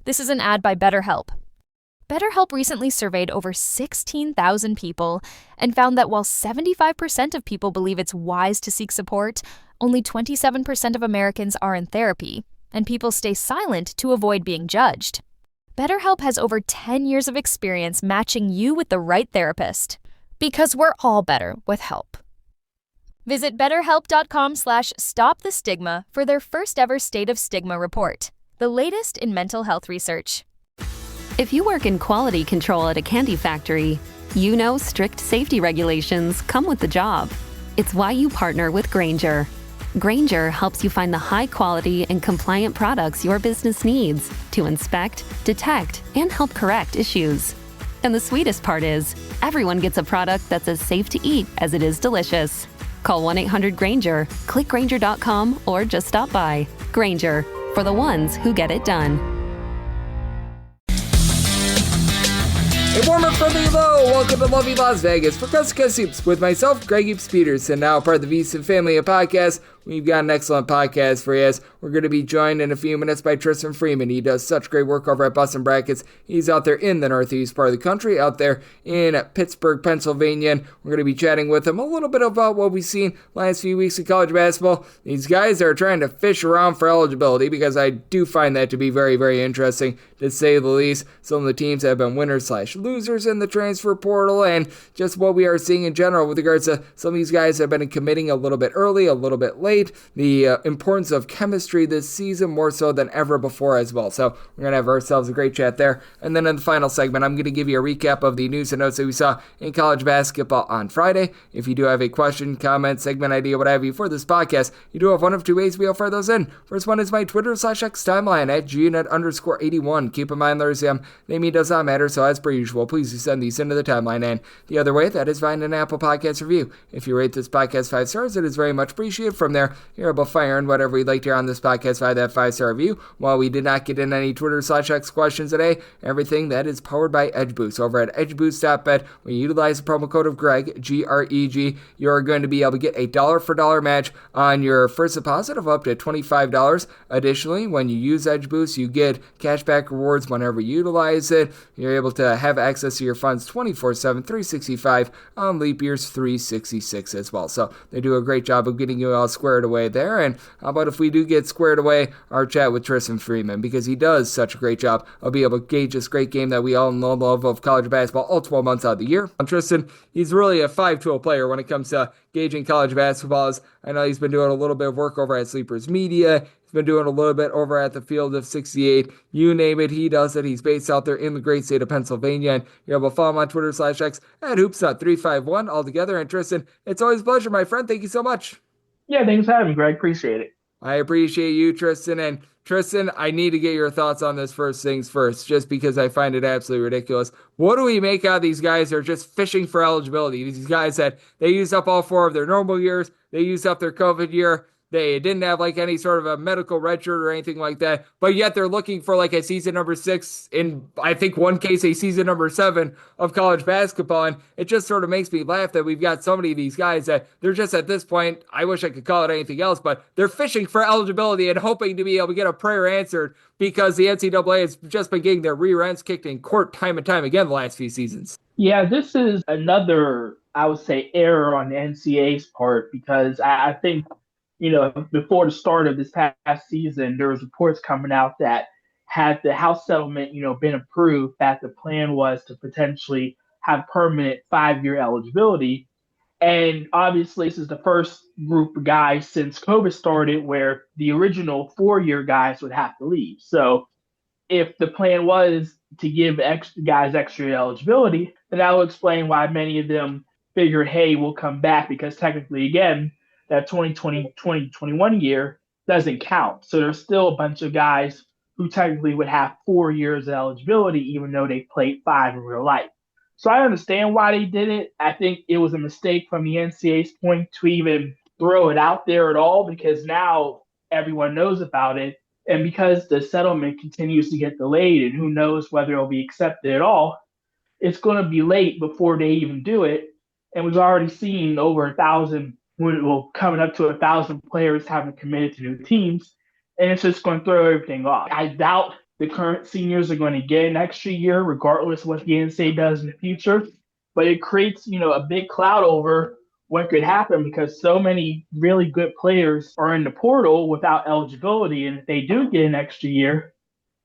This is an ad by BetterHelp. BetterHelp recently surveyed over 16,000 people and found that while 75% of people believe it's wise to seek support, only 27% of Americans are in therapy, and people stay silent to avoid being judged. BetterHelp has over 10 years of experience matching you with the right therapist. Because we're all better with help. Visit betterhelp.com/stopthestigma for their first ever State of Stigma report, the latest in mental health research. If you work in quality control at a candy factory, you know strict safety regulations come with the job. It's why you partner with Grainger. Grainger helps you find the high-quality and compliant products your business needs to inspect, detect, and help correct issues. And the sweetest part is, everyone gets a product that's as safe to eat as it is delicious. Call 1-800-GRAINGER, click Grainger.com, or just stop by. Grainger, for the ones who get it done. A warm up from the low. Welcome to lovely Las Vegas for Coast to Coast Hoops with myself, Greg Hoops Peterson, now part of the VSiN family of podcasts. We've got an excellent podcast for you as we're going to be joined in a few minutes by Tristan Freeman. He does such great work over at Boston Brackets. He's out there in the northeast part of the country, out there in Pittsburgh, Pennsylvania. And we're going to be chatting with him a little bit about what we've seen last few weeks of college basketball. These guys are trying to fish around for eligibility because I do find that to be very, very interesting, to say the least. Some of the teams have been winners/losers in the transfer portal, and just what we are seeing in general with regards to some of these guys have been committing a little bit early, a little bit late. The importance of chemistry this season more so than ever before as well. So we're going to have ourselves a great chat there. And then in the final segment, I'm going to give you a recap of the news and notes that we saw in college basketball on Friday. If you do have a question, comment, segment idea, what have you for this podcast, you do have one of two ways we'll fire those in. First one is my Twitter/X timeline at GNet_81. Keep in mind, there's name does not matter, so as per usual, please do send these into the timeline. And the other way, that is find an Apple Podcast review. If you rate this podcast 5 stars, it is very much appreciated. From there, you're able to fire in whatever you'd like to hear on this podcast via that 5-star review. While we did not get in any Twitter/X questions today, everything that is powered by EdgeBoost. Over at edgeboost.bet, when you utilize the promo code of Greg, G-R-E-G, you're going to be able to get a $1 match on your first deposit of up to $25. Additionally, when you use EdgeBoost, you get cashback rewards whenever you utilize it. You're able to have access to your funds 24/7, 365 on leap years 366 as well. So they do a great job of getting you all squared away there. And how about if we do get squared away, our chat with Tristan Freeman, because he does such a great job of being able to gauge this great game that we all know love of college basketball all 12 months out of the year. Tristan, he's really a 5-tool player when it comes to gauging college basketball. I know he's been doing a little bit of work over at Sleepers Media. He's been doing a little bit over at the Field of 68. You name it, he does it. He's based out there in the great state of Pennsylvania. And you're able to follow him on Twitter/X at Hoopsnut351 altogether. And Tristan, it's always a pleasure, my friend. Thank you so much. Yeah, thanks for having me, Greg. Appreciate it. I appreciate you, Tristan. And Tristan, I need to get your thoughts on this first things first, just because I find it absolutely ridiculous. What do we make out of these guys that are just fishing for eligibility? These guys that they used up all 4 of their normal years. They used up their COVID year. They didn't have like any sort of a medical red shirt or anything like that, but yet they're looking for like a season number 6, in I think one case a season number 7 of college basketball. And it just sort of makes me laugh that we've got so many of these guys that they're just at this point, I wish I could call it anything else, but they're fishing for eligibility and hoping to be able to get a prayer answered, because the NCAA has just been getting their rear ends kicked in court time and time again the last few seasons. Yeah, this is another, I would say, error on the NCAA's part, because I think, before the start of this past season, there was reports coming out that had the House settlement, been approved, that the plan was to potentially have permanent 5-year eligibility. And obviously, this is the first group of guys since COVID started where the original 4-year guys would have to leave. So if the plan was to give guys extra eligibility, then that will explain why many of them figured, hey, we'll come back, because technically, again, that 2020-2021 year doesn't count. So there's still a bunch of guys who technically would have 4 years of eligibility, even though they played 5 in real life. So I understand why they did it. I think it was a mistake from the NCAA's point to even throw it out there at all, because now everyone knows about it. And because the settlement continues to get delayed and who knows whether it'll be accepted at all, it's going to be late before they even do it. And we've already seen over 1,000, coming up to 1,000 players having committed to new teams. And it's just going to throw everything off. I doubt the current seniors are going to get an extra year, regardless of what the NCAA does in the future. But it creates, a big cloud over what could happen because so many really good players are in the portal without eligibility. And if they do get an extra year,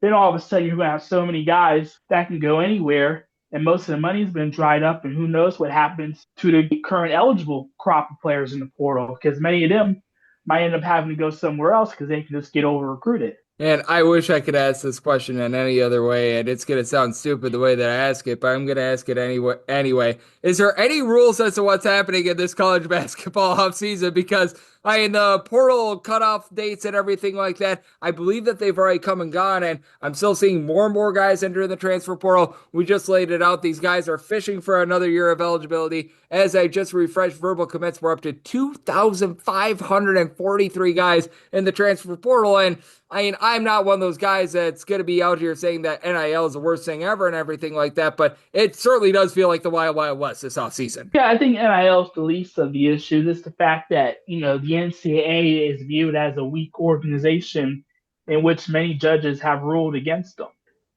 then all of a sudden you're going to have so many guys that can go anywhere. And most of the money's been dried up. And who knows what happens to the current eligible crop of players in the portal because many of them might end up having to go somewhere else because they can just get over recruited. And I wish I could ask this question in any other way, and it's going to sound stupid the way that I ask it, but I'm going to ask it anyway. Is there any rules as to what's happening in this college basketball offseason? Because the portal cutoff dates and everything like that, I believe that they've already come and gone, and I'm still seeing more and more guys enter the transfer portal. We just laid it out. These guys are fishing for another year of eligibility. As I just refreshed verbal commits, we're up to 2,543 guys in the transfer portal, and I'm not one of those guys that's going to be out here saying that NIL is the worst thing ever and everything like that, but it certainly does feel like the Wild Wild West this offseason. Yeah, I think NIL is the least of the issues. It's the fact that, the NCAA is viewed as a weak organization in which many judges have ruled against them.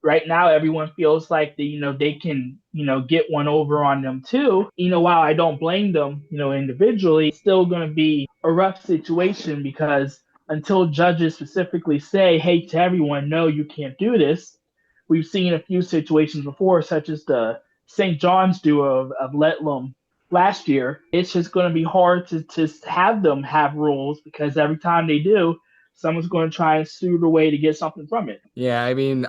Right now, everyone feels like they can, get one over on them too. While I don't blame them, individually, it's still going to be a rough situation because until judges specifically say, hey, to everyone, no, you can't do this. We've seen a few situations before, such as the St. John's duo of Letlam last year. It's just going to be hard to have them have rules because every time they do, someone's going to try and sue the way to get something from it. Yeah,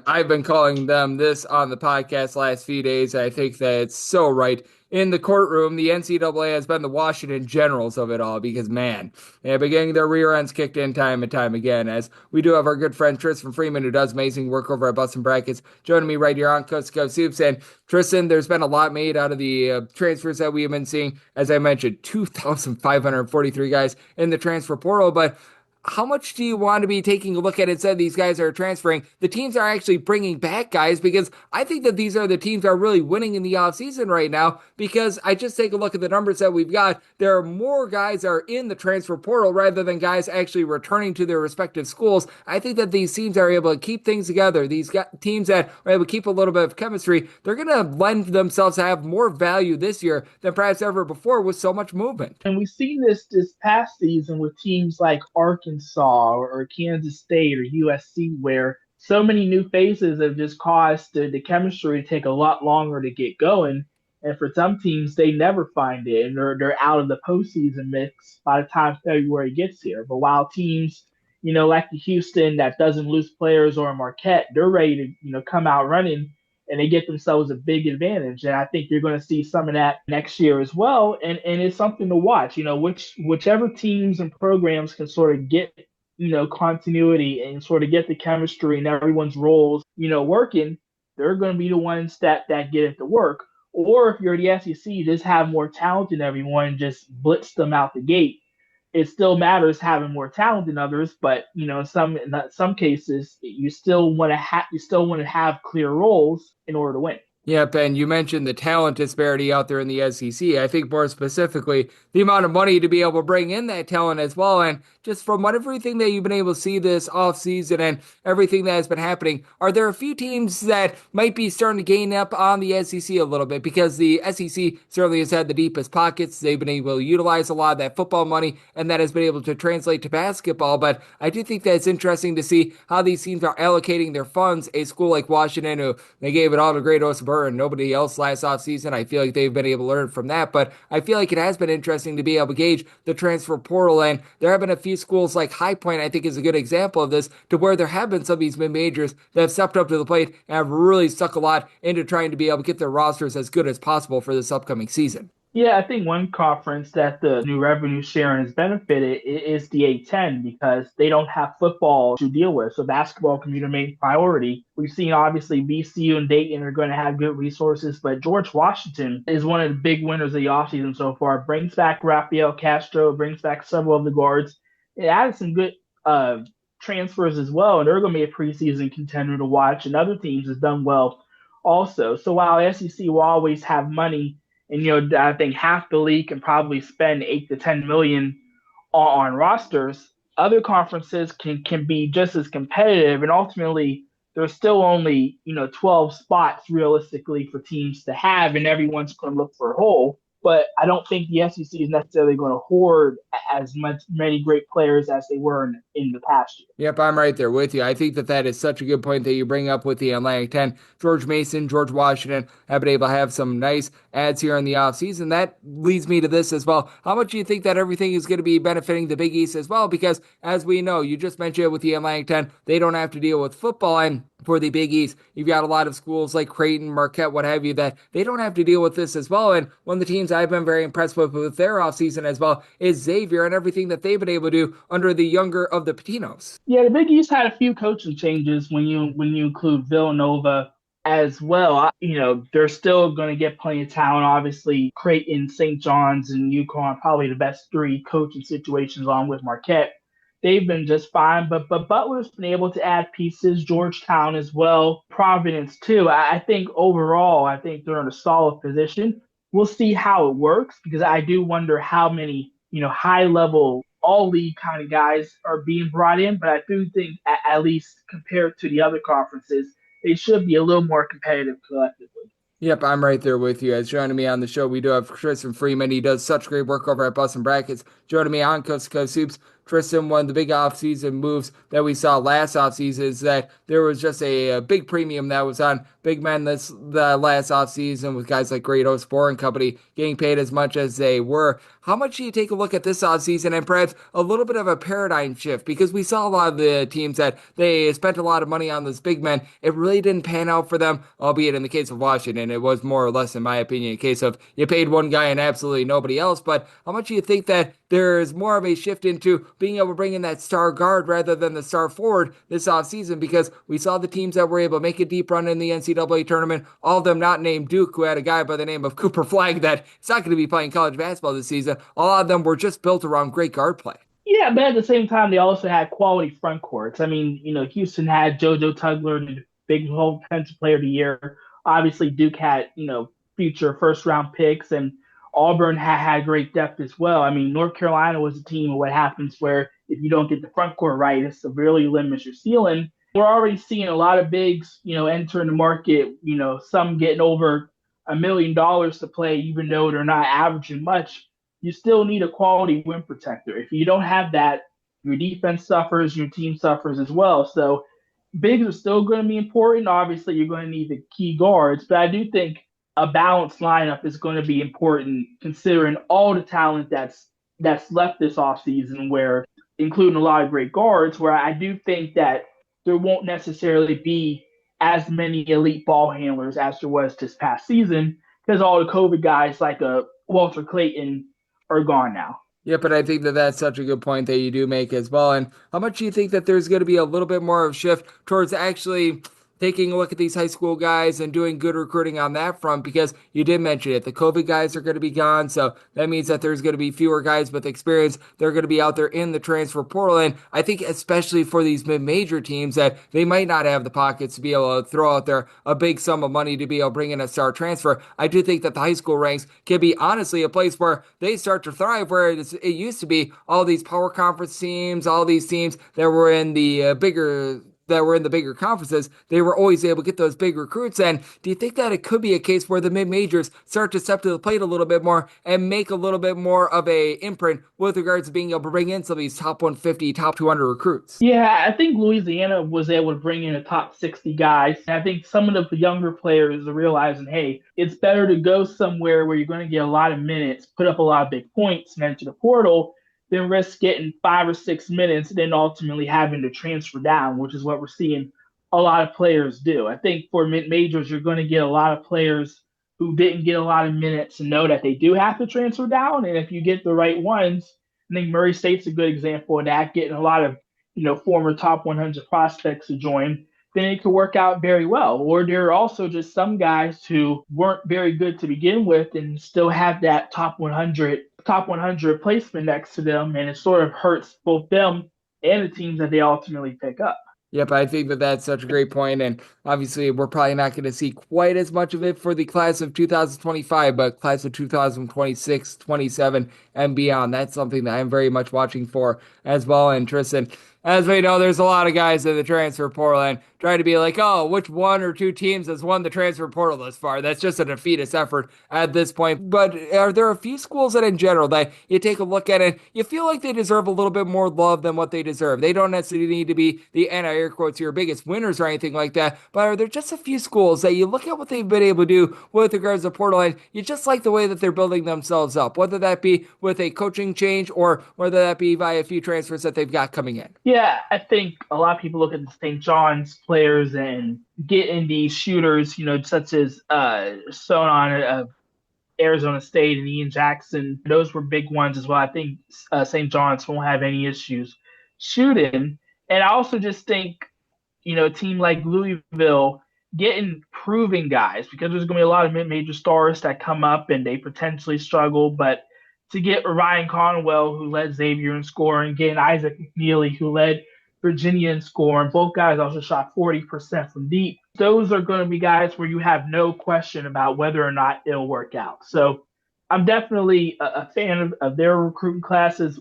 I've been calling them this on the podcast last few days. I think that it's so right. In the courtroom, the NCAA has been the Washington Generals of it all because, man, they've been getting their rear ends kicked in time and time again. As we do have our good friend Tristan Freeman, who does amazing work over at Bustin' Brackets, joining me right here on Coast to Coast Hoops. And Tristan, there's been a lot made out of the transfers that we have been seeing. As I mentioned, 2,543 guys in the transfer portal, but how much do you want to be taking a look at it? Said these guys are transferring. The teams are actually bringing back guys because I think that these are the teams that are really winning in the offseason right now because I just take a look at the numbers that we've got. There are more guys that are in the transfer portal rather than guys actually returning to their respective schools. I think that these teams are able to keep things together. These teams that are able to keep a little bit of chemistry, they're going to lend themselves to have more value this year than perhaps ever before with so much movement. And we've seen this past season with teams like Arkansas or Kansas State or USC, where so many new faces have just caused the chemistry to take a lot longer to get going. And for some teams, they never find it, and they're out of the postseason mix by the time February gets here. But while teams, like the Houston that doesn't lose players or Marquette, they're ready to, come out running and they get themselves a big advantage. And I think you're going to see some of that next year as well. And it's something to watch, whichever teams and programs can sort of get, continuity and sort of get the chemistry and everyone's roles, working, they're going to be the ones that get it to work. Or if you're the SEC, just have more talent than everyone and just blitz them out the gate. It still matters having more talent than others, but in some cases, you still want to have clear roles in order to win. Yep, and you mentioned the talent disparity out there in the SEC. I think more specifically, the amount of money to be able to bring in that talent as well. And just from everything that you've been able to see this offseason and everything that has been happening, are there a few teams that might be starting to gain up on the SEC a little bit? Because the SEC certainly has had the deepest pockets. They've been able to utilize a lot of that football money, and that has been able to translate to basketball. But I do think that it's interesting to see how these teams are allocating their funds. A school like Washington, who they gave it all to Great Osborne and nobody else last offseason. I feel like they've been able to learn from that, but I feel like it has been interesting to be able to gauge the transfer portal, and there have been a few schools like High Point, I think is a good example of this, to where there have been some of these mid-majors that have stepped up to the plate and have really stuck a lot into trying to be able to get their rosters as good as possible for this upcoming season. Yeah, I think one conference that the new revenue sharing has benefited is the A-10 because they don't have football to deal with. So basketball can be the main priority. We've seen obviously VCU and Dayton are going to have good resources, but George Washington is one of the big winners of the offseason so far. Brings back Rafael Castro, brings back several of the guards. It added some good transfers as well, and they're going to be a preseason contender to watch, and other teams have done well also. So while SEC will always have money, and I think half the league can probably spend $8 to $10 million on rosters, other conferences can be just as competitive and ultimately there's still only, 12 spots realistically for teams to have, and everyone's going to look for a hole. But I don't think the SEC is necessarily going to hoard as many great players as they were in the past year. Yep, I'm right there with you. I think that is such a good point that you bring up with the Atlantic 10. George Mason, George Washington have been able to have some nice ads here in the offseason. That leads me to this as well. How much do you think that everything is going to be benefiting the Big East as well? Because as we know, you just mentioned it with the Atlantic 10, they don't have to deal with football. And for the Big East, you've got a lot of schools like Creighton, Marquette, what have you, that they don't have to deal with this as well. And one of the teams I've been very impressed with their offseason as well is Xavier and everything that they've been able to do under the younger of the Patinos. Yeah, the Big East had a few coaching changes when you include Villanova as well. They're still going to get plenty of talent. Obviously, Creighton, St. John's, and UConn probably the best three coaching situations, along with Marquette. They've been just fine, but Butler's been able to add pieces. Georgetown as well, Providence too. I think overall, I think they're in a solid position. We'll see how it works because I do wonder how many high level all league kind of guys are being brought in, but I do think at least compared to the other conferences, they should be a little more competitive collectively. Yep, I'm right there with you. As joining me on the show, we do have Tristan Freeman. He does such great work over at Bustin' Brackets. Joining me on Coast to Coast Hoops, Tristan, one of the big offseason moves that we saw last offseason is that there was just a big premium that was on big men the last offseason with guys like Great Sport and company getting paid as much as they were. How much do you take a look at this offseason and perhaps a little bit of a paradigm shift? Because we saw a lot of the teams that they spent a lot of money on those big men. It really didn't pan out for them, albeit in the case of Washington, it was more or less, in my opinion, a case of you paid one guy and absolutely nobody else. But how much do you think that there's more of a shift into being able to bring in that star guard rather than the star forward this offseason? Because we saw the teams that were able to make a deep run in the NCAA tournament, all of them not named Duke, who had a guy by the name of Cooper Flagg that is not going to be playing college basketball this season. A lot of them were just built around great guard play. Yeah, but at the same time, they also had quality front courts. I mean, Houston had JoJo Tugler, the big whole defensive player of the year. Obviously, Duke had, future first round picks, and Auburn had great depth as well. I mean, North Carolina was a team of what happens where if you don't get the front court right, it severely limits your ceiling. We're already seeing a lot of bigs, entering the market, some getting over $1 million to play, even though they're not averaging much. You still need a quality rim protector. If you don't have that, your defense suffers, your team suffers as well. So bigs are still going to be important. Obviously, you're going to need the key guards, but I do think a balanced lineup is going to be important considering all the talent that's left this offseason, where including a lot of great guards, where I do think that there won't necessarily be as many elite ball handlers as there was this past season because all the COVID guys like Walter Clayton are gone now. Yeah, but I think that that's such a good point that you do make as well. And how much do you think that there's going to be a little bit more of a shift towards actually taking a look at these high school guys and doing good recruiting on that front? Because you did mention it, the COVID guys are going to be gone, so that means that there's going to be fewer guys with experience. They're going to be out there in the transfer portal, and I think especially for these mid-major teams that they might not have the pockets to be able to throw out there a big sum of money to be able to bring in a star transfer. I do think that the high school ranks can be honestly a place where they start to thrive, where it used to be all these power conference teams, all these teams that were in the bigger conferences, they were always able to get those big recruits. And do you think that it could be a case where the mid-majors start to step to the plate a little bit more and make a little bit more of a imprint with regards to being able to bring in some of these top 150, top 200 recruits? Yeah, I think Louisiana was able to bring in a top 60 guys. And I think some of the younger players are realizing, hey, it's better to go somewhere where you're going to get a lot of minutes, put up a lot of big points, and enter the portal, then risk getting 5 or 6 minutes and then ultimately having to transfer down, which is what we're seeing a lot of players do. I think for mid-majors, you're going to get a lot of players who didn't get a lot of minutes and know that they do have to transfer down. And if you get the right ones, I think Murray State's a good example of that, getting a lot of former top 100 prospects to join, then it could work out very well. Or there are also just some guys who weren't very good to begin with and still have that top 100 placement next to them, and it sort of hurts both them and the teams that they ultimately pick up. Yep, I think that that's such a great point, and obviously we're probably not going to see quite as much of it for the class of 2025, but class of 2026, 27, and beyond, that's something that I'm very much watching for as well. And Tristan, as we know, there's a lot of guys in the transfer portal and try to be like, oh, which one or two teams has won the transfer portal thus far? That's just a defeatist effort at this point. But are there a few schools that in general that you take a look at and you feel like they deserve a little bit more love than what they deserve? They don't necessarily need to be the air quotes your biggest winners or anything like that, but are there just a few schools that you look at what they've been able to do with regards to portal and you just like the way that they're building themselves up, whether that be with a coaching change or whether that be via a few transfers that they've got coming in? Yeah, I think a lot of people look at the St. John's players and get in these shooters, such as Sonon of Arizona State and Ian Jackson. Those were big ones as well. I think St. John's won't have any issues shooting. And I also just think, a team like Louisville getting proven guys, because there's going to be a lot of mid-major stars that come up and they potentially struggle, but to get Ryan Conwell, who led Xavier in scoring, getting Isaac McNeely, who led Virginia in scoring. Both guys also shot 40% from deep. Those are going to be guys where you have no question about whether or not it'll work out. So I'm definitely a fan of their recruiting classes,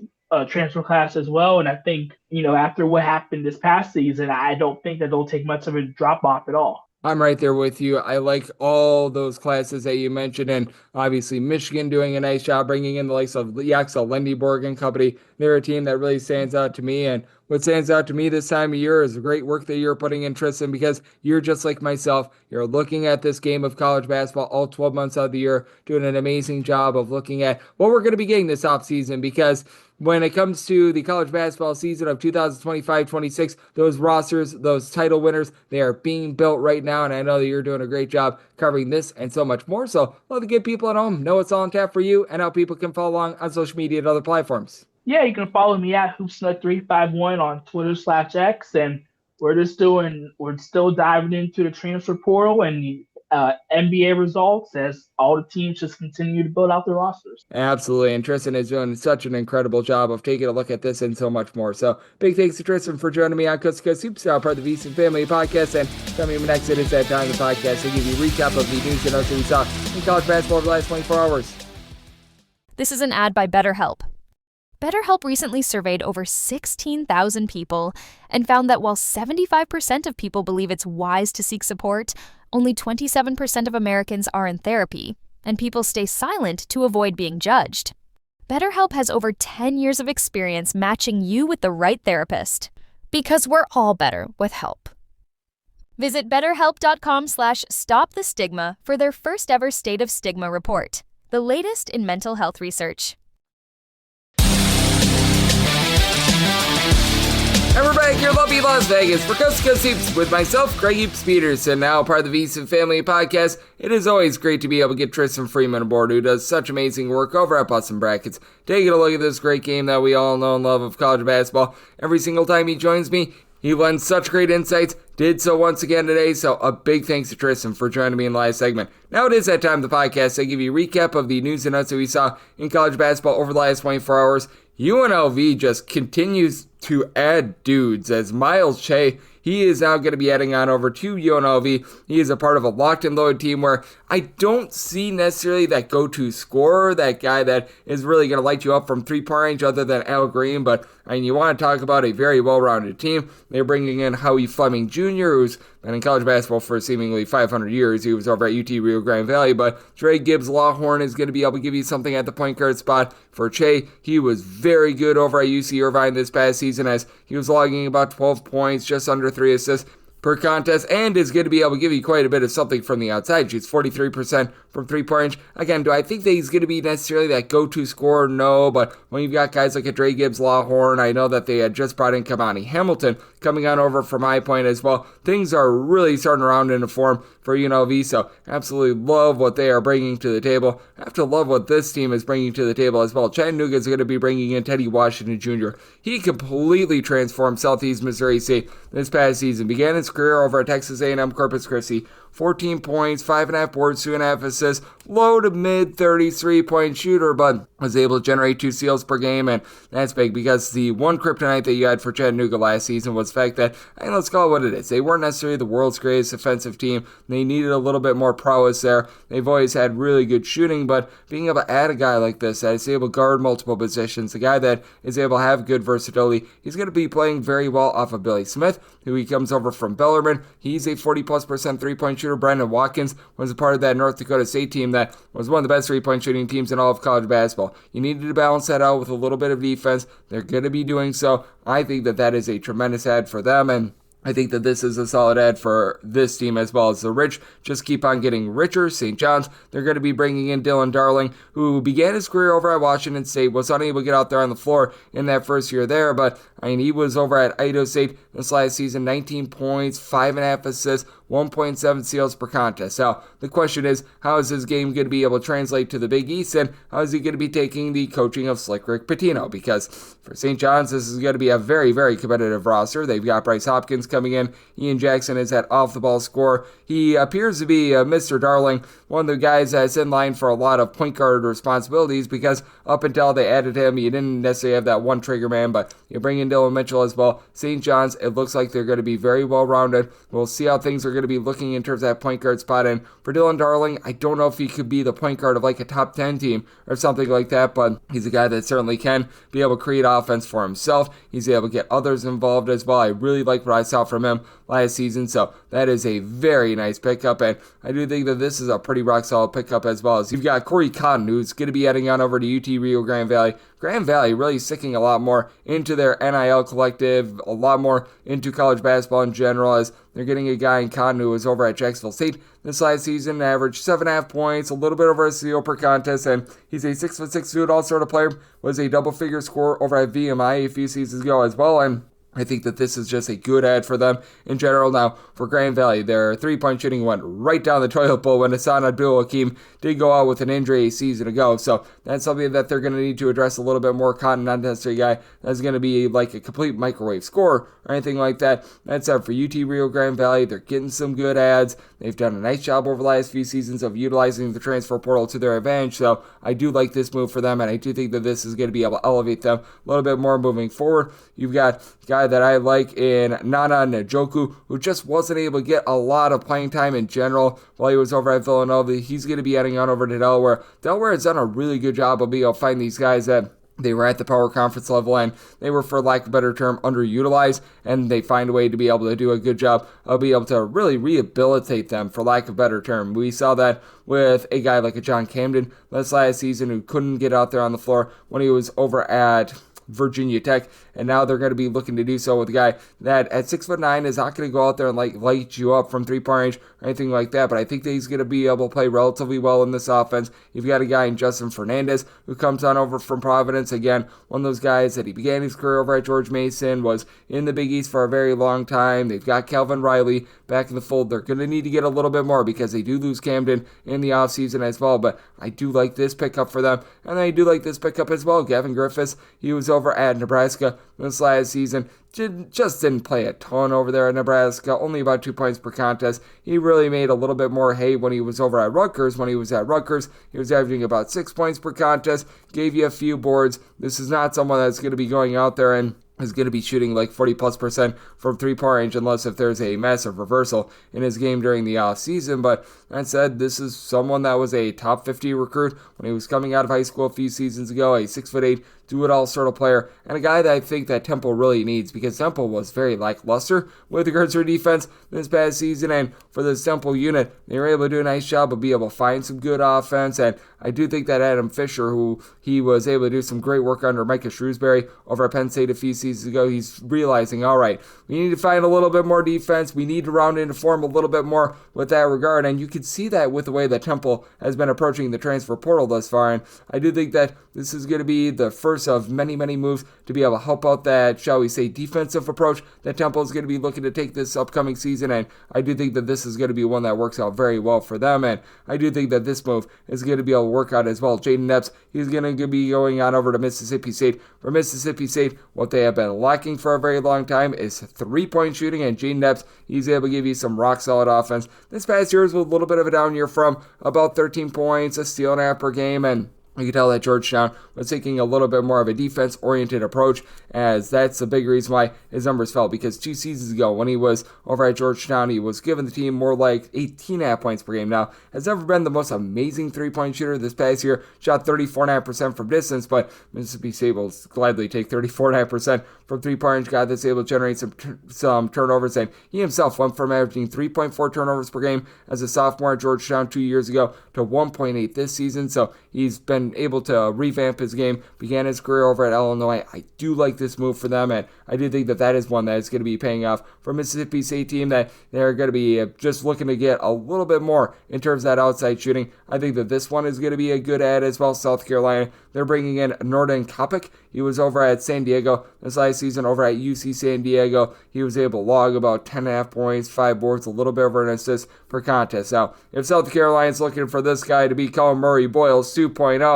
transfer class as well. And I think, after what happened this past season, I don't think that they'll take much of a drop off at all. I'm right there with you. I like all those classes that you mentioned, and obviously Michigan doing a nice job bringing in the likes of Yaxel Lendeborg and company. They're a team that really stands out to me, and what stands out to me this time of year is the great work that you're putting in, Tristan, because you're just like myself. You're looking at this game of college basketball all 12 months out of the year, doing an amazing job of looking at what we're going to be getting this offseason, because when it comes to the college basketball season of 2025-26, those rosters, those title winners, they are being built right now, and I know that you're doing a great job covering this and so much more. So love to get people at home know what's all on tap for you and how people can follow along on social media and other platforms. Yeah, you can follow me at Hoopsnut351 on Twitter/X, and we're still diving into the transfer portal and NBA results as all the teams just continue to build out their rosters. Absolutely. And Tristan is doing such an incredible job of taking a look at this and so much more. So big thanks to Tristan for joining me on Coast to Coast Hoops, part of the VSiN Family Podcast. And coming up next, it is that time of the podcast to give you a recap of the news and notes that we saw in college basketball over the last 24 hours. This is an ad by BetterHelp. BetterHelp recently surveyed over 16,000 people and found that while 75% of people believe it's wise to seek support, only 27% of Americans are in therapy, and people stay silent to avoid being judged. BetterHelp has over 10 years of experience matching you with the right therapist, because we're all better with help. Visit BetterHelp.com/stopthestigma for their first ever State of Stigma report, the latest in mental health research. And we're back here in lovely Las Vegas for Coast to Coast Hoops with myself, Greg Heaps Peterson, now part of the VSiN Family Podcast. It is always great to be able to get Tristan Freeman aboard, who does such amazing work over at Boston Brackets. Taking a look at this great game that we all know and love of college basketball. Every single time he joins me, he lends such great insights. Did so once again today, so a big thanks to Tristan for joining me in the last segment. Now it is that time of the podcast to give you a recap of the news and notes that we saw in college basketball over the last 24 hours. UNLV just continues to add dudes as Miles Shea, he is now going to be heading on over to UNLV. He is a part of a locked and loaded team where I don't see necessarily that go-to scorer, that guy that is really going to light you up from three-point range other than Al Green. But I mean, you want to talk about a very well-rounded team. They're bringing in Howie Fleming Jr., who's been in college basketball for seemingly 500 years. He was over at UT Rio Grande Valley. But Trey Gibbs-Lawhorn is going to be able to give you something at the point guard spot. For Che, he was very good over at UC Irvine this past season as he was logging about 12 points, just under 3 assists per contest, and is going to be able to give you quite a bit of something from the outside. Shoots 43% from three-point range. Again, do I think that he's going to be necessarily that go-to scorer? No, but when you've got guys like a Dre Gibbs-Lawhorn, I know that they had just brought in Kamani Hamilton coming on over from High Point as well. Things are really starting around into form for UNLV, so absolutely love what they are bringing to the table. I have to love what this team is bringing to the table as well. Chattanooga is going to be bringing in Teddy Washington Jr. He completely transformed Southeast Missouri State this past season. Began his career over at Texas A&M Corpus Christi. 14 points, 5.5 boards, 2.5 assists, low to mid 30s 3-point shooter, but was able to generate 2 steals per game, and that's big because the one kryptonite that you had for Chattanooga last season was the fact that, let's call it what it is, they weren't necessarily the world's greatest offensive team. They needed a little bit more prowess there. They've always had really good shooting, but being able to add a guy like this that is able to guard multiple positions, a guy that is able to have good versatility, he's going to be playing very well off of Billy Smith, who he comes over from Bellarmine. He's a 40+% 3-point shooter. Brandon Watkins was a part of that North Dakota State team that was one of the best 3-point shooting teams in all of college basketball. You needed to balance that out with a little bit of defense. They're going to be doing so. I think that is a tremendous add for them, and I think that this is a solid add for this team as well as the rich. Just keep on getting richer. St. John's, they're going to be bringing in Dylan Darling, who began his career over at Washington State, was unable to get out there on the floor in that first year there, but he was over at Idaho State this last season, 19 points, 5.5 assists, 1.7 steals per contest. So the question is, how is his game going to be able to translate to the Big East, and how is he going to be taking the coaching of Slick Rick Pitino? Because for St. John's, this is going to be a very, very competitive roster. They've got Bryce Hopkins coming in. Ian Jackson is that off-the-ball scorer. He appears to be Mr. Darling, one of the guys that's in line for a lot of point guard responsibilities, because up until they added him, you didn't necessarily have that one trigger man, but you bring in Dylan Mitchell as well. St. John's, it looks like they're going to be very well-rounded. We'll see how things are going to be looking in terms of that point guard spot. And for Dylan Darling, I don't know if he could be the point guard of like a top 10 team or something like that, but he's a guy that certainly can be able to create offense for himself. He's able to get others involved as well. I really like what I saw from him last season, so that is a very nice pickup, and I do think that this is a pretty rock solid pickup as well. As you've got Corey Cotton, who's going to be heading on over to UT Rio Grande Valley. Grand Valley really sticking a lot more into their NIL collective, a lot more into college basketball in general, as they're getting a guy in Cotton who was over at Jacksonville State this last season, averaged 7.5 points, a little bit over a steal per contest, and he's a 6'6" do-it-all sort of player, was a double-figure scorer over at VMI a few seasons ago as well, and I think that this is just a good ad for them in general. Now, for Grand Valley, their 3-point shooting went right down the toilet bowl when Hassan Abdul-Hakim did go out with an injury a season ago. So that's something that they're going to need to address a little bit more. Cotton, not necessarily a guy that's going to be like a complete microwave scorer or anything like that. That's up for UT Rio Grande Valley. They're getting some good ads. They've done a nice job over the last few seasons of utilizing the transfer portal to their advantage. So I do like this move for them, and I do think that this is going to be able to elevate them a little bit more moving forward. You've got a guy that I like in Nana Njoku, who just wasn't able to get a lot of playing time in general while he was over at Villanova. He's going to be heading on over to Delaware. Delaware has done a really good job of being able to find these guys that they were at the power conference level and they were, for lack of a better term, underutilized, and they find a way to be able to do a good job of being able to really rehabilitate them, for lack of a better term. We saw that with a guy like a John Camden this last season who couldn't get out there on the floor when he was over at Virginia Tech, and now they're going to be looking to do so with a guy that at 6'9" is not going to go out there and light you up from 3-point range or anything like that, but I think that he's going to be able to play relatively well in this offense. You've got a guy in Justin Fernandez who comes on over from Providence. Again, one of those guys that he began his career over at George Mason, was in the Big East for a very long time. They've got Calvin Riley back in the fold. They're going to need to get a little bit more because they do lose Camden in the offseason as well, but I do like this pickup for them, and I do like this pickup as well. Gavin Griffiths, he was over at Nebraska this last season, just didn't play a ton over there at Nebraska, only about 2 points per contest. He really made a little bit more hay when he was over at Rutgers. When he was at Rutgers, he was averaging about 6 points per contest, gave you a few boards. This is not someone that's going to be going out there and is going to be shooting like 40+% from 3-point range unless if there's a massive reversal in his game during the offseason. But that said, this is someone that was a top 50 recruit when he was coming out of high school a few seasons ago, a 6'8", do-it-all sort of player, and a guy that I think that Temple really needs, because Temple was very lackluster with regards to their defense this past season, and for this Temple unit, they were able to do a nice job of being able to find some good offense, and I do think that Adam Fisher, who he was able to do some great work under Micah Shrewsbury over at Penn State a few seasons ago, he's realizing, all right, we need to find a little bit more defense, we need to round into form a little bit more with that regard, and you can see that with the way that Temple has been approaching the transfer portal thus far, and I do think that this is going to be the first first of many, many moves to be able to help out that, shall we say, defensive approach that Temple is going to be looking to take this upcoming season, and I do think that this is going to be one that works out very well for them, and I do think that this move is going to be able to work out as well. Jaden Epps, he's going to be going on over to Mississippi State. For Mississippi State, what they have been lacking for a very long time is three-point shooting, and Jaden Epps, he's able to give you some rock-solid offense. This past year was a little bit of a down year from about 13 points, a steal and a half per game, and you can tell that Georgetown was taking a little bit more of a defense-oriented approach, as that's a big reason why his numbers fell, because 2 seasons ago when he was over at Georgetown, he was giving the team more like 18.5 points per game. Now, has never been the most amazing three-point shooter. This past year, shot 34.5% from distance, but Mississippi State will gladly take 34.5% from three-point. Guy that's able to generate some turnovers, and he himself went from averaging 3.4 turnovers per game as a sophomore at Georgetown 2 years ago to 1.8 this season, so he's been able to revamp his game, began his career over at Illinois. I do like this move for them, and I do think that that is one that is going to be paying off for Mississippi State team, that they're going to be just looking to get a little bit more in terms of that outside shooting. I think that this one is going to be a good add as well. South Carolina, they're bringing in Norden Kopic. He was over at San Diego this last season over at UC San Diego. He was able to log about 10.5 points, 5 boards, a little bit over an assist per contest. Now, if South Carolina's looking for this guy to become Murray Boyles 2.0,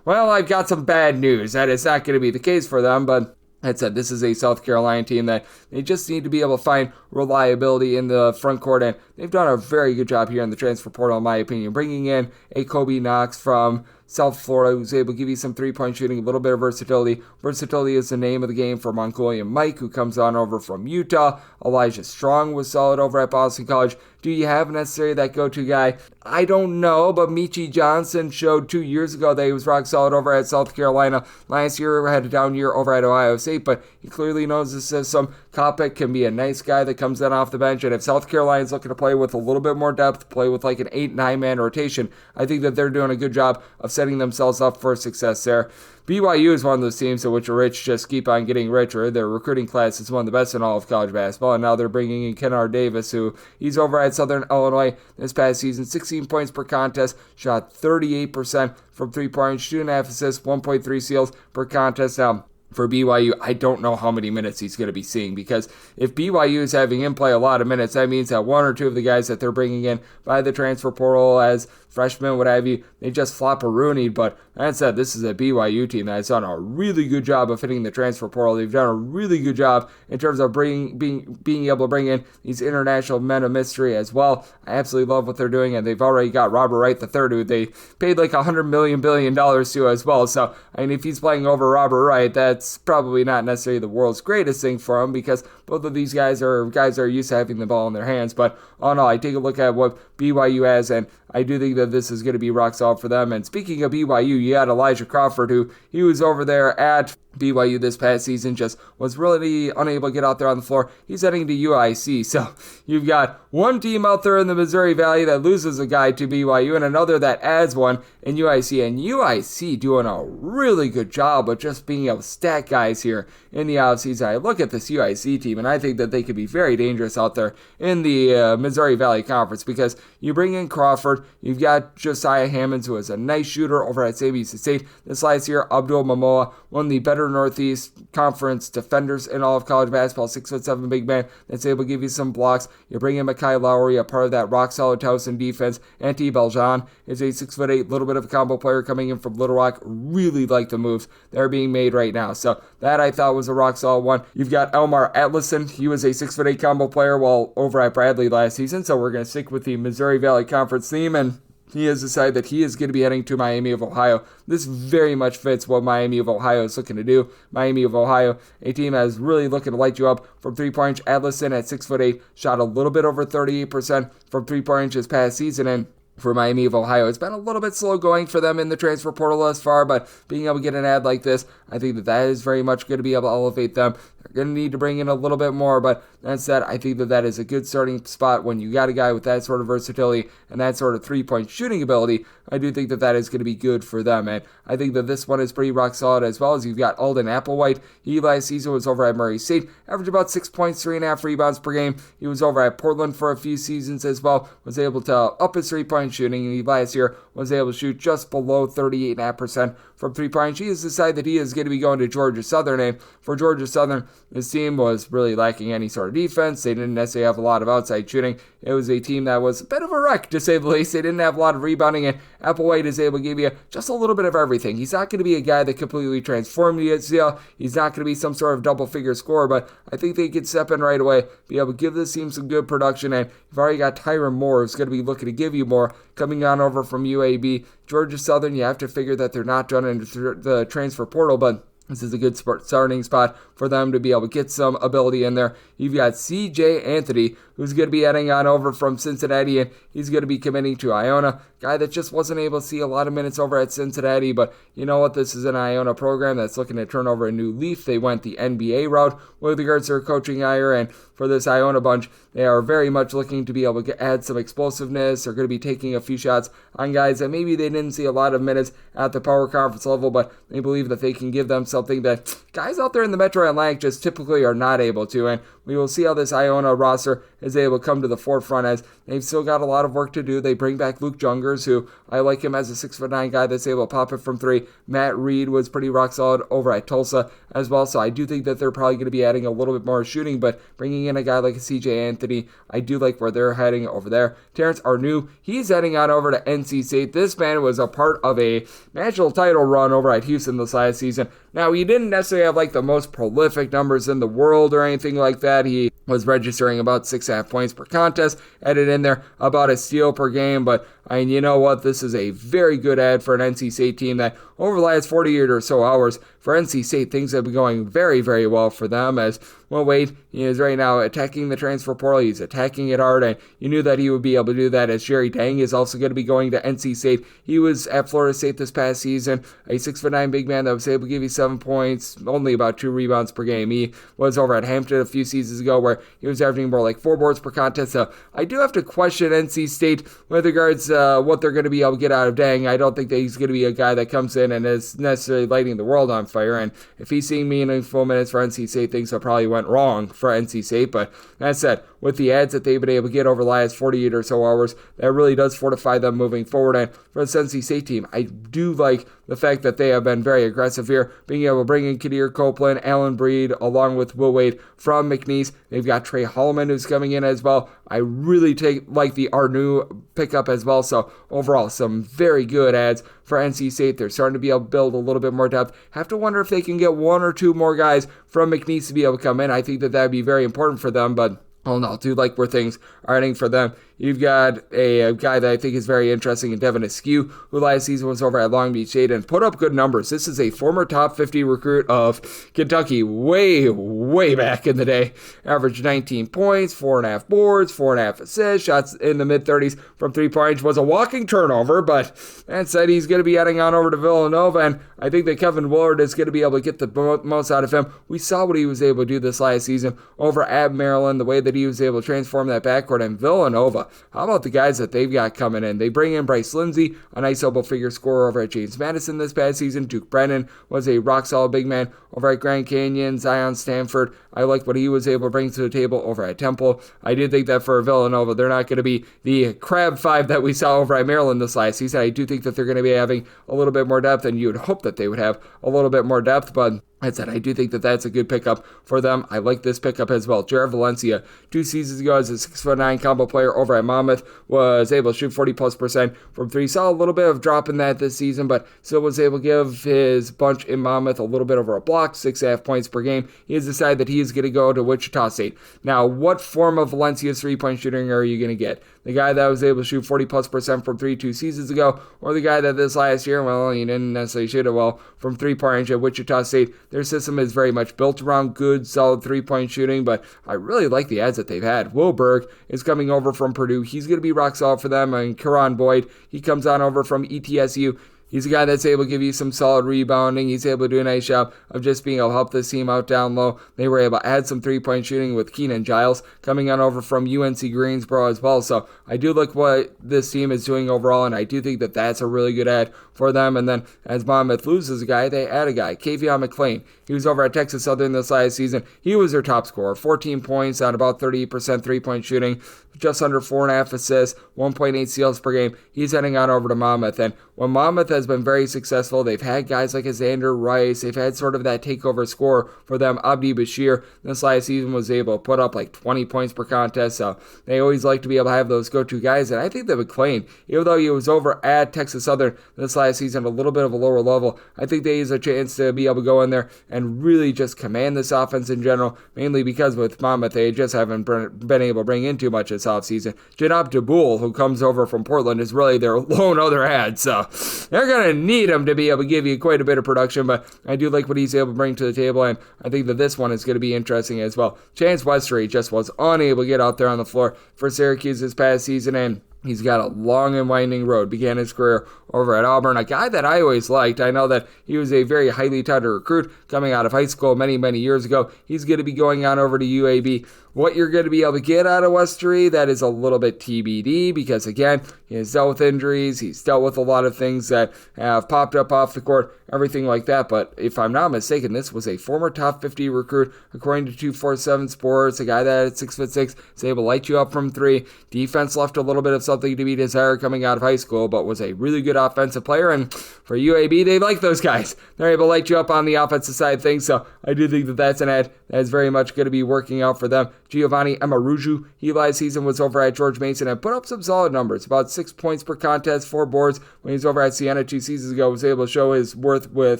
well, I've got some bad news. That is not going to be the case for them, but that said, this is a South Carolina team that they just need to be able to find reliability in the front court, and they've done a very good job here in the transfer portal, in my opinion, bringing in a Kobe Knox from South Florida, who's able to give you some three-point shooting, a little bit of versatility. Versatility is the name of the game for Mongolian Mike, who comes on over from Utah. Elijah Strong was solid over at Boston College. Do you have necessarily that go-to guy? I don't know, but Michi Johnson showed 2 years ago that he was rock solid over at South Carolina. Last year, had a down year over at Ohio State, but he clearly knows the system. Kopic can be a nice guy that comes in off the bench, and if South Carolina's looking to play with a little bit more depth, play with like an 8-9 man rotation, I think that they're doing a good job of setting themselves up for success there. BYU is one of those teams in which the rich just keep on getting richer. Their recruiting class is one of the best in all of college basketball, and now they're bringing in Kennard Davis, who he's over at Southern Illinois this past season, 16 points per contest, shot 38% from three-point, 2.5 assists, 1.3 steals per contest. Now, for BYU, I don't know how many minutes he's going to be seeing, because if BYU is having him play a lot of minutes, that means that one or two of the guys that they're bringing in by the transfer portal as freshmen, what have you, they just flop a Rooney. But that said, this is a BYU team that has done a really good job of hitting the transfer portal. They've done a really good job in terms of being able to bring in these international men of mystery as well. I absolutely love what they're doing, and they've already got Robert Wright III, who they paid like $100 billion to as well. So, I mean, if he's playing over Robert Wright, that's probably not necessarily the world's greatest thing for him, because both of these guys are used to having the ball in their hands. But all in all, I take a look at what BYU has, and I do think that this is going to be rock solid for them. And speaking of BYU, you had Elijah Crawford, who he was over there at BYU this past season, just was really unable to get out there on the floor. He's heading to UIC. So you've got one team out there in the Missouri Valley that loses a guy to BYU, and another that adds one in UIC. And UIC doing a really good job of just being able to stack guys here in the offseason. I look at this UIC team, and I think that they could be very dangerous out there in the Missouri Valley Conference, because you bring in Crawford, you've got Josiah Hammonds, who is a nice shooter over at Sam Houston State. This last year, Abdul Mamoa, one of the better Northeast Conference defenders in all of college basketball, 6'7" big man that's able to give you some blocks. You bring in Mekhi Lowry, a part of that rock-solid Towson defense. Antti Beljan is a 6'8", little bit of a combo player coming in from Little Rock. Really like the moves that are being made right now. So that I thought was a rock-solid one. You've got Elmar Atlason. He was a 6'8" combo player while over at Bradley last season, so we're going to stick with the Missouri Valley Conference theme, and he has decided that he is going to be heading to Miami of Ohio. This very much fits what Miami of Ohio is looking to do. Miami of Ohio, a team that is really looking to light you up from three-point. Adlison at 6'8", shot a little bit over 38% from three-point this past season, and for Miami of Ohio, it's been a little bit slow going for them in the transfer portal thus far, but being able to get an ad like this, I think that is very much going to be able to elevate them. They're going to need to bring in a little bit more, but that said, I think that is a good starting spot when you got a guy with that sort of versatility and that sort of three-point shooting ability. I do think that is going to be good for them, and I think that this one is pretty rock solid as well. As you've got Alden Applewhite. He last season was over at Murray State, averaged about 6 points, 3.5 rebounds per game. He was over at Portland for a few seasons as well, was able to up his three-point shooting, and he last year was able to shoot just below 38.5% from 3-point. He has decided that he is going to be going to Georgia Southern, and for Georgia Southern, this team was really lacking any sort of defense. They didn't necessarily have a lot of outside shooting. It was a team that was a bit of a wreck, to say the least. They didn't have a lot of rebounding, and Applewhite is able to give you just a little bit of everything. He's not going to be a guy that completely transformed the UCL. He's not going to be some sort of double-figure scorer, but I think they could step in right away, be able to give this team some good production, and you've already got Tyron Moore, who's going to be looking to give you more, coming on over from UAB. Georgia Southern, you have to figure that they're not done in the transfer portal, but this is a good starting spot for them to be able to get some ability in there. You've got CJ Anthony, who's going to be heading on over from Cincinnati, and he's going to be committing to Iona. Guy that just wasn't able to see a lot of minutes over at Cincinnati, but you know what? This is an Iona program that's looking to turn over a new leaf. They went the NBA route with regards to their coaching hire, and for this Iona bunch, they are very much looking to be able to add some explosiveness. They're going to be taking a few shots on guys that maybe they didn't see a lot of minutes at the power conference level, but they believe that they can give them something that guys out there in the Metro Atlantic just typically are not able to, and we will see how this Iona roster is able to come to the forefront, as they've still got a lot of work to do. They bring back Luke Jungers, who I like him as a 6'9" guy that's able to pop it from three. Matt Reed was pretty rock solid over at Tulsa as well, so I do think that they're probably going to be adding a little bit more shooting, but bringing in a guy like a CJ Anthony, I do like where they're heading over there. Terrence Arnew, he's heading on over to NC State. This man was a part of a national title run over at Houston this last season. Now, he didn't necessarily have like the most prolific numbers in the world or anything like that. He was registering about 6.5 points per contest, added in there about a steal per game, but you know what? This is a very good ad for an NC State team that over the last 48 or so hours for NC State, things have been going very, very well for them, as Will Wade is right now attacking the transfer portal. He's attacking it hard, and you knew that he would be able to do that, as Jerry Dang is also going to be going to NC State. He was at Florida State this past season, a 6'9" big man that was able to give you 7 points, only about 2 rebounds per game. He was over at Hampton a few seasons ago where he was averaging more like 4 boards per contest, so I do have to question NC State with regards what they're going to be able to get out of Dang. I don't think that he's going to be a guy that comes in and is necessarily lighting the world on fire, and if he's seeing meaningful minutes for NC State, things have probably went wrong for NC State. But that said, with the ads that they've been able to get over the last 48 or so hours, that really does fortify them moving forward. And for this NC State team, I do like the fact that they have been very aggressive here, being able to bring in Kadir Copeland, Alan Breed, along with Will Wade from McNeese. They've got Trey Holloman who's coming in as well. I really like the Arnew pickup as well. So overall, some very good ads for NC State. They're starting to be able to build a little bit more depth. Have to wonder if they can get 1 or 2 more guys from McNeese to be able to come in. I think that would be very important for them, but oh no, I do like where things are heading for them. You've got a guy that I think is very interesting in Devin Askew, who last season was over at Long Beach State and put up good numbers. This is a former top 50 recruit of Kentucky way, way back in the day. Averaged 19 points, 4.5 boards, 4.5 assists, shots in the mid-30s from 3-point. Was a walking turnover, but that said, he's going to be heading on over to Villanova, and I think that Kevin Willard is going to be able to get the most out of him. We saw what he was able to do this last season over at Maryland, the way that he was able to transform that backcourt, and Villanova. How about the guys that they've got coming in? They bring in Bryce Lindsey, a nice double-figure scorer over at James Madison this past season. Duke Brennan was a rock-solid big man over at Grand Canyon. Zion Stanford, I like what he was able to bring to the table over at Temple. I do think that for Villanova, they're not going to be the crab 5 that we saw over at Maryland this last season. I do think that they're going to be having a little bit more depth, and you would hope that they would have a little bit more depth, but that said, I do think that that's a good pickup for them. I like this pickup as well. Jared Valencia, 2 seasons ago as a 6'9" combo player over at Monmouth, was able to shoot 40+% from 3. Saw a little bit of drop in that this season, but still was able to give his bunch in Monmouth a little bit over a block, 6.5 points per game. He has decided that he is going to go to Wichita State. Now, what form of Valencia's 3-point shooting are you going to get? The guy that was able to shoot 40+% from 3 2 seasons ago, or the guy that this last year, well, he didn't necessarily shoot it well from 3-point range at Wichita State. Their system is very much built around good, solid 3-point shooting, but I really like the ads that they've had. Will Berg is coming over from Purdue. He's going to be rock solid for them. And Karan Boyd, he comes on over from ETSU. He's a guy that's able to give you some solid rebounding. He's able to do a nice job of just being able to help this team out down low. They were able to add some 3-point shooting with Keenan Giles coming on over from UNC Greensboro as well. So I do like what this team is doing overall, and I do think that that's a really good ad for them. And then as Monmouth loses a guy, they add a guy, Kavion McClain. He was over at Texas Southern this last season. He was their top scorer, 14 points on about 38% 3-point shooting, just under 4.5 assists, 1.8 steals per game. He's heading on over to Monmouth. And when Monmouth has has been very successful. They've had guys like Xander Rice. They've had sort of that takeover score for them. Abdi Bashir this last season was able to put up like 20 points per contest, so they always like to be able to have those go-to guys. And I think that McClain, even though he was over at Texas Southern this last season, a little bit of a lower level, I think they has a chance to be able to go in there and really just command this offense in general, mainly because with Monmouth, they just haven't been able to bring in too much this offseason. Janab Dabul, who comes over from Portland, is really their lone other ad, so they're going to need him to be able to give you quite a bit of production, but I do like what he's able to bring to the table, and I think that this one is going to be interesting as well. Chance Westery just was unable to get out there on the floor for Syracuse this past season, and he's got a long and winding road. Began his career over at Auburn, a guy that I always liked. I know that he was a very highly touted recruit coming out of high school many, many years ago. He's going to be going on over to UAB. What you're going to be able to get out of Westery, that is a little bit TBD because, again, he has dealt with injuries. He's dealt with a lot of things that have popped up off the court, everything like that. But if I'm not mistaken, this was a former top 50 recruit, according to 247 Sports, a guy that at 6'6" is able to light you up from three. Defense left a little bit of something to be desired coming out of high school, but was a really good offensive player. And for UAB, they like those guys. They're able to light you up on the offensive side of things. So I do think that that's an ad that is very much going to be working out for them. Giovanni Amaruju, he last season was over at George Mason and put up some solid numbers, about 6 points per contest, 4 boards. When he was over at Siena 2 seasons ago, was able to show his worth with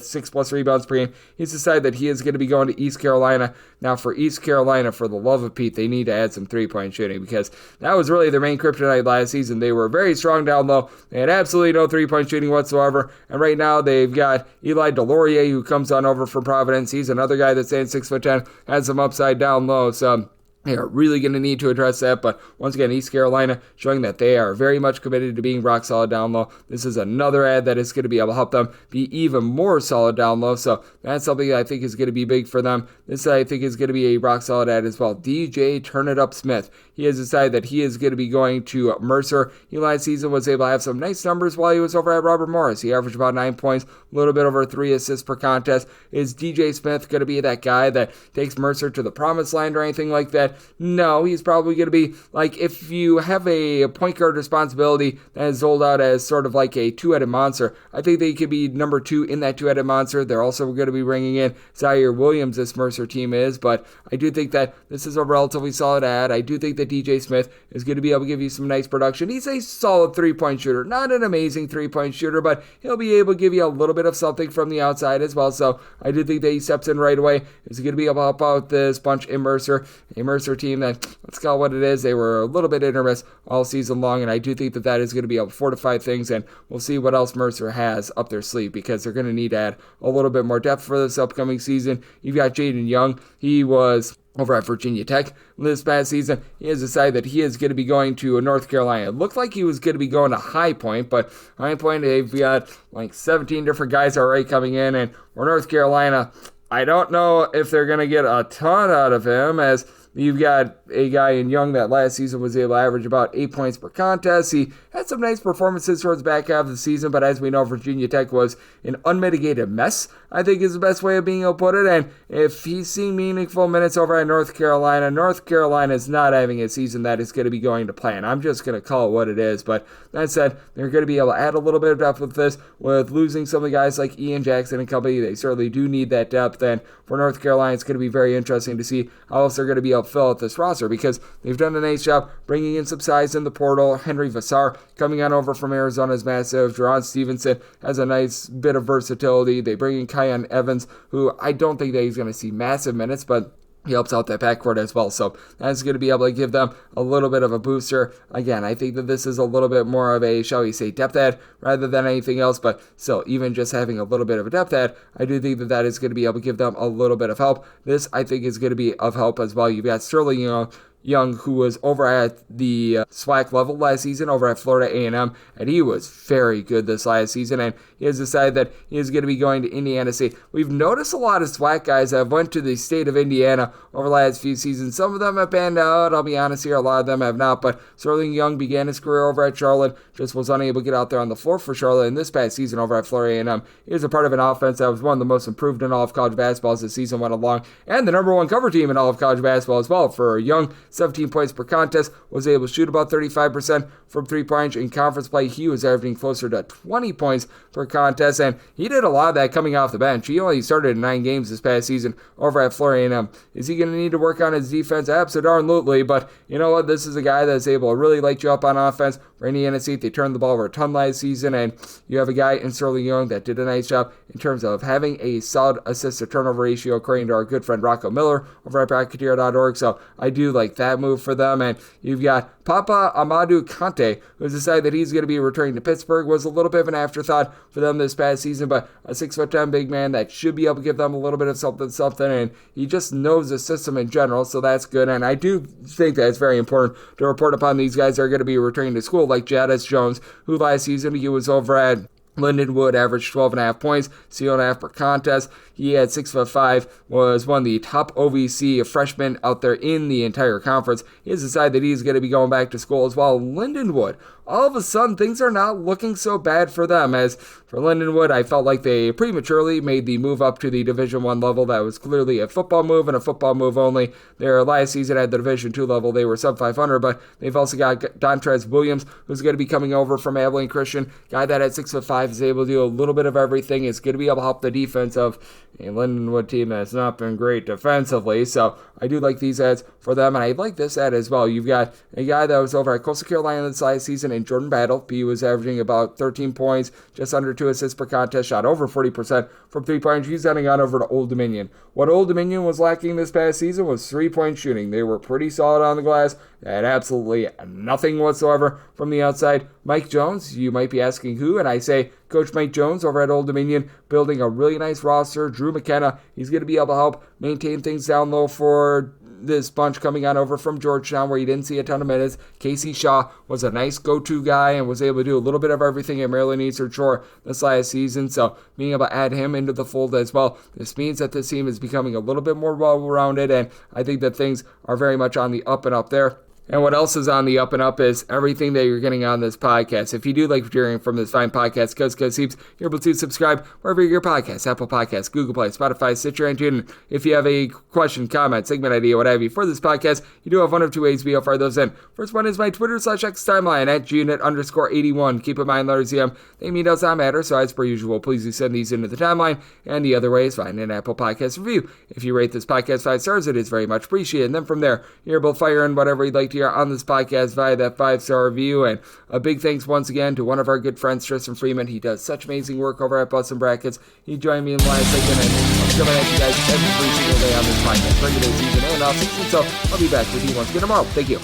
6+ rebounds per game. He's decided that he is going to be going to East Carolina. Now for East Carolina, for the love of Pete, they need to add some 3-point shooting because that was really their main kryptonite last season. They were very strong down low. They had absolutely no 3-point shooting whatsoever. And right now they've got Eli Delorier, who comes on over from Providence. He's another guy that's standing 6'10", has some upside down low. So they are really going to need to address that, but once again, East Carolina showing that they are very much committed to being rock solid down low. This is another ad that is going to be able to help them be even more solid down low, so that's something that I think is going to be big for them. This, I think, is going to be a rock solid ad as well. DJ Turn It Up Smith, he has decided that he is going to be going to Mercer. He last season was able to have some nice numbers while he was over at Robert Morris. He averaged about 9 points, a little bit over 3 assists per contest. Is DJ Smith going to be that guy that takes Mercer to the promised land or anything like that? No, he's probably going to be like, if you have a point guard responsibility that is sold out as sort of like a two-headed monster, I think they could be number 2 in that two-headed monster. They're also going to be bringing in Zaire Williams, this Mercer team is, but I do think that this is a relatively solid ad. I do think that DJ Smith is going to be able to give you some nice production. He's a solid 3-point shooter, not an amazing 3-point shooter, but he'll be able to give you a little bit of something from the outside as well, so I do think that he steps in right away. He's going to be able to help out this bunch in Mercer, a Mercer team that, let's call it what it is, they were a little bit intermittent all season long, and I do think that that is going to be able to fortify things, and we'll see what else Mercer has up their sleeve, because they're going to need to add a little bit more depth for this upcoming season. You've got Jaden Young. He was over at Virginia Tech this past season. He has decided that he is going to be going to North Carolina. It looked like he was going to be going to High Point, but High Point, they've got like 17 different guys already coming in, and for North Carolina, I don't know if they're going to get a ton out of him, as you've got a guy in Young that last season was able to average about 8 points per contest. He had some nice performances towards the back half of the season, but as we know, Virginia Tech was an unmitigated mess, I think is the best way of being able to put it. And if he's seeing meaningful minutes over at North Carolina is not having a season that is going to be going to plan. I'm just going to call it what it is. But that said, they're going to be able to add a little bit of depth with this, with losing some of the guys like Ian Jackson and company. They certainly do need that depth. And for North Carolina, it's going to be very interesting to see how else they're going to be able to fill out this roster, because they've done a nice job bringing in some size in the portal. Henry Vassar coming on over from Arizona is massive. Jerron Stevenson has a nice bit of versatility. They bring in Kion Evans, who I don't think that he's going to see massive minutes, but he helps out that backcourt as well, so that's going to be able to give them a little bit of a booster. Again, I think that this is a little bit more of a, shall we say, depth ad rather than anything else, but still, even just having a little bit of a depth ad, I do think that that is going to be able to give them a little bit of help. This, I think, is going to be of help as well. You've got Sterling Young, who was over at the SWAC level last season over at Florida A&M, and he was very good this last season, and he has decided that he is going to be going to Indiana State. We've noticed a lot of SWAC guys that have went to the state of Indiana over the last few seasons. Some of them have panned out, I'll be honest here, a lot of them have not, but Sterling Young began his career over at Charlotte, just was unable to get out there on the floor for Charlotte, and this past season over at Florida A&M, he was a part of an offense that was one of the most improved in all of college basketball as the season went along, and the number 1 cover team in all of college basketball as well. For Young, 17 points per contest, was able to shoot about 35% from three-point range. In conference play, he was averaging closer to 20 points per contest, and he did a lot of that coming off the bench. He only started in 9 games this past season over at Florida A&M. Is he going to need to work on his defense? Absolutely, but you know what? This is a guy that's able to really light you up on offense. For Indiana State, they turned the ball over a ton last season, and you have a guy in Sterling Young that did a nice job in terms of having a solid assist-to-turnover ratio, according to our good friend Rocco Miller over at Bracketeer.org. So I do like that move for them. And you've got Papa Amadou Kante, who's decided that he's going to be returning to Pittsburgh. Was a little bit of an afterthought for them this past season, but a 6'10" big man that should be able to give them a little bit of something, and he just knows the system in general, so that's good. And I do think that it's very important to report upon these guys that are going to be returning to school, like Jadis Jones, who last season he was over at Lindenwood, averaged 12.5 points, steal and a half per contest. He had 6'5", was one of the top OVC freshmen out there in the entire conference. He has decided that he's going to be going back to school as well. Lindenwood, all of a sudden, things are not looking so bad for them. As for Lindenwood, I felt like they prematurely made the move up to the Division I level. That was clearly a football move and a football move only. Their last season at the Division II level, they were sub 500, but they've also got Dontrez Williams, who's going to be coming over from Abilene Christian. Guy that at 6'5" is able to do a little bit of everything. Is going to be able to help the defense of a Lindenwood team that's not been great defensively. So I do like these ads for them, and I like this ad as well. You've got a guy that was over at Coastal Carolina this last season in Jordan Battle. He was averaging about 13 points, just under 2 assists per contest, shot over 40% from three-point. He's heading on over to Old Dominion. What Old Dominion was lacking this past season was three-point shooting. They were pretty solid on the glass. They had absolutely nothing whatsoever from the outside. Mike Jones, you might be asking who, and I say Coach Mike Jones over at Old Dominion, building a really nice roster. Drew McKenna, he's going to be able to help maintain things down low for this bunch coming on over from Georgetown, where you didn't see a ton of minutes. Casey Shaw was a nice go-to guy and was able to do a little bit of everything at Maryland Eastern Shore this last season, so being able to add him into the fold as well, this means that this team is becoming a little bit more well-rounded, and I think that things are very much on the up and up there. And what else is on the up and up is everything that you're getting on this podcast. If you do like hearing from this fine podcast, Cuz Heaps, you're able to subscribe wherever you get your podcasts, Apple Podcasts, Google Play, Spotify, Stitcher, and TuneIn. If you have a question, comment, segment idea, what have you, for this podcast, you do have one of two ways we fire those in. First one is my Twitter/X timeline at @GUnit_81. Keep in mind, letters EM, they mean does not matter, so as per usual, please do send these into the timeline. And the other way is find an Apple Podcast review. If you rate this podcast 5 stars, it is very much appreciated. And then from there, you're able to fire in whatever you'd like to hear on this podcast via that 5-star review. And a big thanks once again to one of our good friends, Tristan Freeman. He does such amazing work over at Bus and Brackets. He joined me in the last segment, and I'm coming at you guys every single day on this podcast, regular season and off season. So I'll be back with you once again tomorrow. Thank you.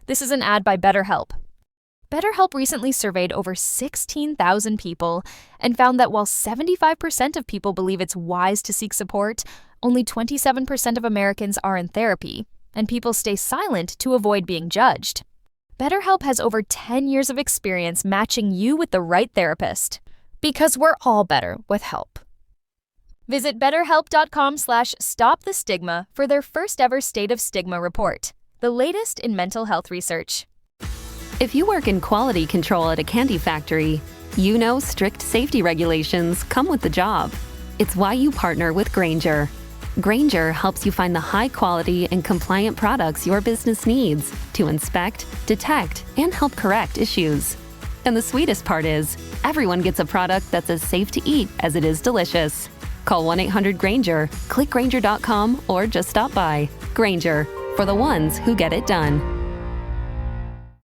This is an ad by BetterHelp. BetterHelp recently surveyed over 16,000 people and found that while 75% of people believe it's wise to seek support, only 27% of Americans are in therapy, and people stay silent to avoid being judged. BetterHelp has over 10 years of experience matching you with the right therapist, because we're all better with help. Visit BetterHelp.com/stopthestigma for their first ever State of Stigma report, the latest in mental health research. If you work in quality control at a candy factory, you know strict safety regulations come with the job. It's why you partner with Grainger. Grainger helps you find the high-quality and compliant products your business needs to inspect, detect, and help correct issues. And the sweetest part is, everyone gets a product that's as safe to eat as it is delicious. Call 1-800-GRAINGER, click Grainger.com, or just stop by. Grainger, for the ones who get it done.